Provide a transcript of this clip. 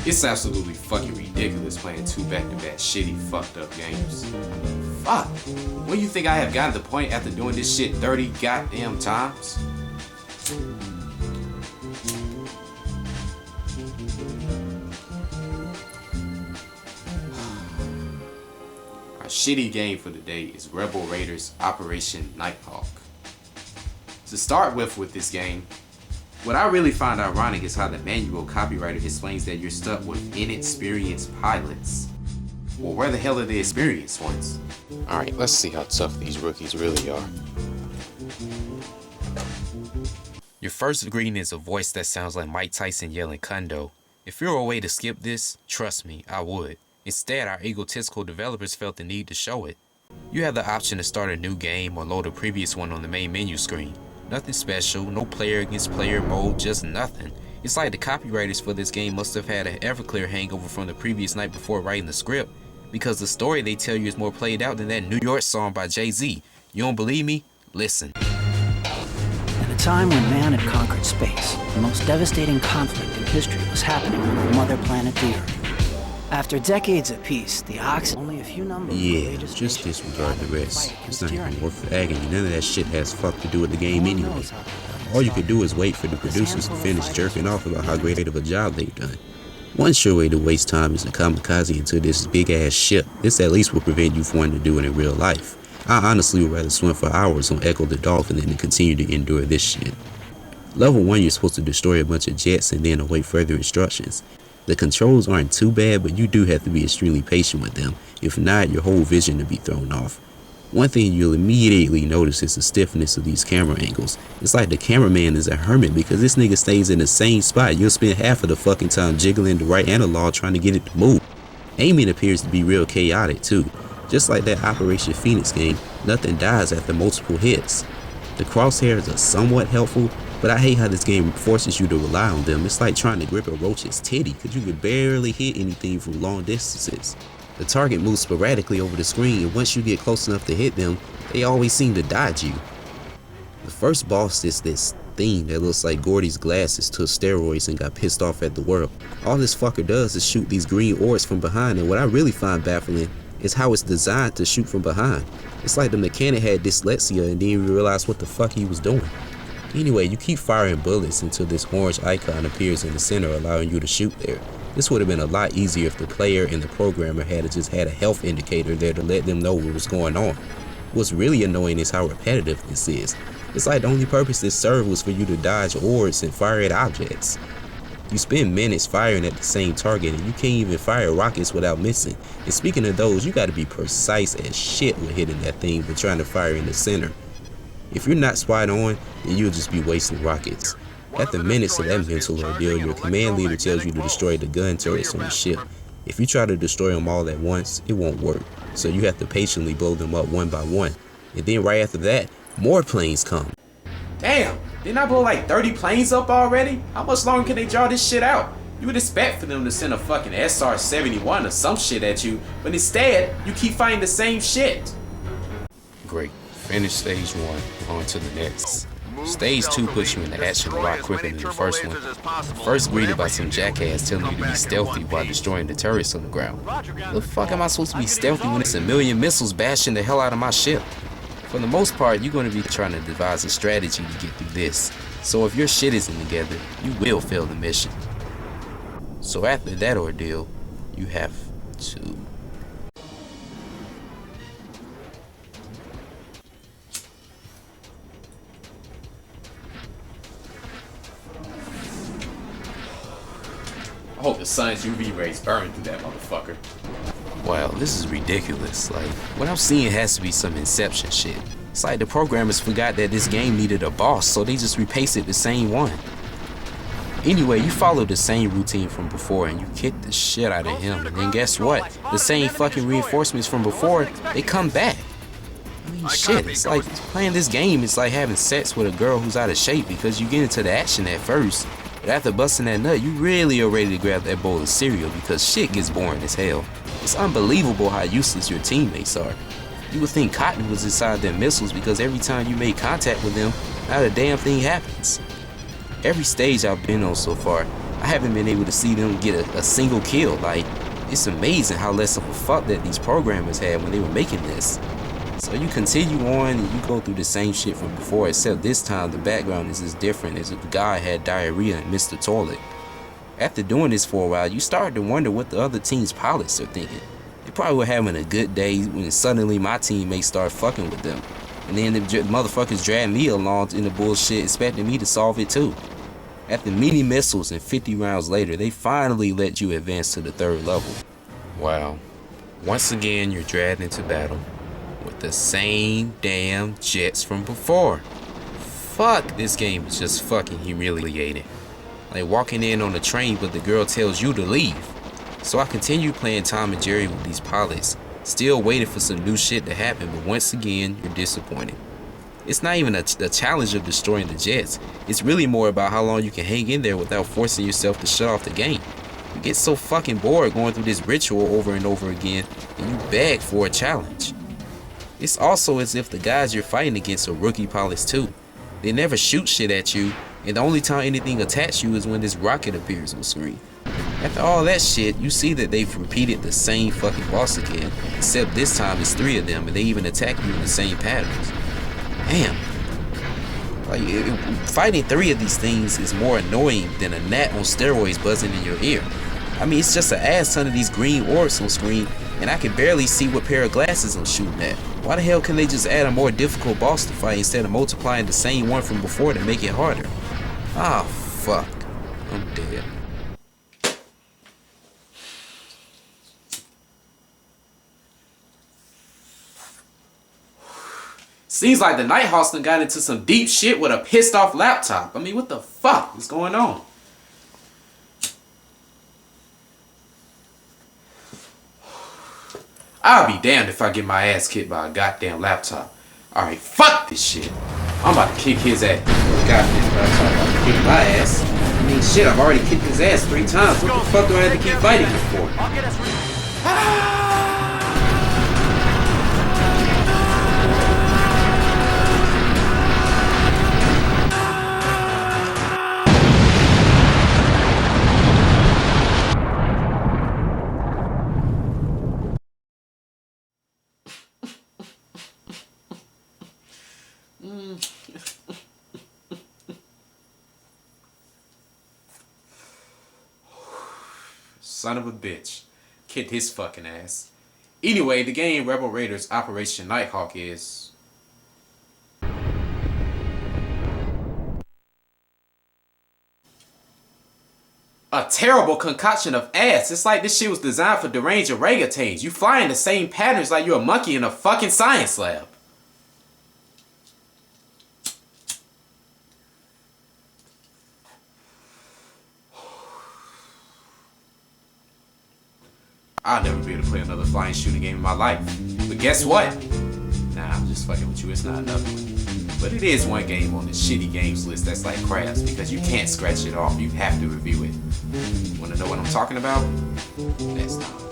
It's absolutely fucking ridiculous playing two back-to-back shitty fucked up games. Fuck. When you think I have gotten to the point after doing this shit 30 goddamn times? Our shitty game for the day is Rebel Raiders Operation Nighthawk. To start with this game, what I really find ironic is how the manual copywriter explains that you're stuck with inexperienced pilots. Well, where the hell are the experienced ones? Alright, let's see how tough these rookies really are. Your first greeting is a voice that sounds like Mike Tyson yelling "Kundo." If there were a way to skip this, trust me, I would. Instead, our egotistical developers felt the need to show it. You have the option to start a new game or load a previous one on the main menu screen. Nothing special, no player against player mode, just nothing. It's like the copywriters for this game must have had an Everclear hangover from the previous night before writing the script, because the story they tell you is more played out than that New York song by Jay-Z. You don't believe me? Listen. At a time when man had conquered space, the most devastating conflict in history was happening on the mother planet, the Earth. After decades of peace, the ox only a few numbers. Yeah, just disregard the rest. It's not even worth agony. None of that shit has fuck to do with the game anyway. All you could do is wait for the producers to finish jerking off about how great of a job they've done. One sure way to waste time is to kamikaze into this big ass ship. This at least will prevent you from wanting to do it in real life. I honestly would rather swim for hours on Echo the Dolphin than to continue to endure this shit. Level 1, you're supposed to destroy a bunch of jets and then await further instructions. The controls aren't too bad, but you do have to be extremely patient with them. If not, your whole vision will be thrown off. One thing you'll immediately notice is the stiffness of these camera angles. It's like the cameraman is a hermit because this nigga stays in the same spot. You'll spend half of the fucking time jiggling the right analog trying to get it to move. Aiming appears to be real chaotic too. Just like that Operation Phoenix game, nothing dies after multiple hits. The crosshairs are somewhat helpful, but I hate how this game forces you to rely on them. It's like trying to grip a roach's titty because you can barely hit anything from long distances. The target moves sporadically over the screen, and once you get close enough to hit them, they always seem to dodge you. The first boss is this thing that looks like Gordy's glasses took steroids and got pissed off at the world. All this fucker does is shoot these green orbs from behind, and what I really find baffling is how it's designed to shoot from behind. It's like the mechanic had dyslexia and didn't even realize what the fuck he was doing. Anyway, you keep firing bullets until this orange icon appears in the center, allowing you to shoot there. This would have been a lot easier if the player and the programmer had just had a health indicator there to let them know what was going on. What's really annoying is how repetitive this is. It's like the only purpose this served was for you to dodge orbs and fire at objects. You spend minutes firing at the same target and you can't even fire rockets without missing. And speaking of those, you gotta be precise as shit with hitting that thing but trying to fire in the center. If you're not spot on, then you'll just be wasting rockets. After minutes of that mental ordeal, your command leader tells you to destroy the gun turrets on the ship. If you try to destroy them all at once, it won't work. So you have to patiently blow them up one by one. And then right after that, more planes come. Damn, didn't I blow like 30 planes up already? How much longer can they draw this shit out? You would expect for them to send a fucking SR-71 or some shit at you, but instead, you keep fighting the same shit. Great. Finish stage 1, on to the next. Stage 2 puts you into action a lot quicker than the first one. First greeted by some jackass telling you to be stealthy while destroying the turrets on the ground. The fuck am I supposed to be stealthy when it's a million missiles bashing the hell out of my ship? For the most part, you're going to be trying to devise a strategy to get through this. So if your shit isn't together, you will fail the mission. So after that ordeal, you have to... I hope the sun's UV rays burn through that motherfucker. Wow, this is ridiculous. Like, what I'm seeing has to be some Inception shit. It's like the programmers forgot that this game needed a boss, so they just repasted the same one. Anyway, you follow the same routine from before and you kick the shit out of him, and then guess what? The same fucking reinforcements from before, they come back. I mean, shit, it's like playing this game, it's like having sex with a girl who's out of shape because you get into the action at first. But after busting that nut, you really are ready to grab that bowl of cereal because shit gets boring as hell. It's unbelievable how useless your teammates are. You would think cotton was inside their missiles because every time you make contact with them, not a damn thing happens. Every stage I've been on so far, I haven't been able to see them get a single kill. Like, it's amazing how less of a fuck that these programmers had when they were making this. So you continue on and you go through the same shit from before, except this time the background is as different as if the guy had diarrhea and missed the toilet. After doing this for a while, you start to wonder what the other team's pilots are thinking. They probably were having a good day when suddenly my teammates start fucking with them. And then the motherfuckers drag me along in the bullshit, expecting me to solve it too. After many missiles and 50 rounds later, they finally let you advance to the 3rd level. Wow. Once again, you're dragged into battle with the same damn jets from before. Fuck, this game is just fucking humiliating. Like walking in on a train, but the girl tells you to leave. So I continue playing Tom and Jerry with these pilots, still waiting for some new shit to happen, but once again, you're disappointed. It's not even a challenge of destroying the jets. It's really more about how long you can hang in there without forcing yourself to shut off the game. You get so fucking bored going through this ritual over and over again, and you beg for a challenge. It's also as if the guys you're fighting against are rookie pilots too. They never shoot shit at you, and the only time anything attacks you is when this rocket appears on screen. After all that shit, you see that they've repeated the same fucking boss again, except this time it's 3 of them, and they even attack you in the same patterns. Damn. Like, fighting 3 of these things is more annoying than a gnat on steroids buzzing in your ear. I mean, it's just an ass ton of these green orbs on screen, and I can barely see what pair of glasses I'm shooting at. Why the hell can they just add a more difficult boss to fight instead of multiplying the same one from before to make it harder? Ah, fuck. I'm dead. Seems like the Nighthawks done got into some deep shit with a pissed off laptop. I mean, what the fuck is going on? I'll be damned if I get my ass kicked by a goddamn laptop. Alright, fuck this shit. I'm about to kick his ass. Goddamn laptop about to kick my ass. I mean, shit, I've already kicked his ass 3 times. What the fuck do I have to keep fighting him for? Son of a bitch. Kicked his fucking ass. Anyway, the game Rebel Raiders Operation Nighthawk is... a terrible concoction of ass. It's like this shit was designed for deranged orangutans. You fly in the same patterns like you're a monkey in a fucking science lab. I'll never be able to play another flying shooting game in my life. But guess what? Nah, I'm just fucking with you. It's not another one. But it is one game on the shitty games list that's like crabs because you can't scratch it off. You have to review it. Want to know what I'm talking about? Next time.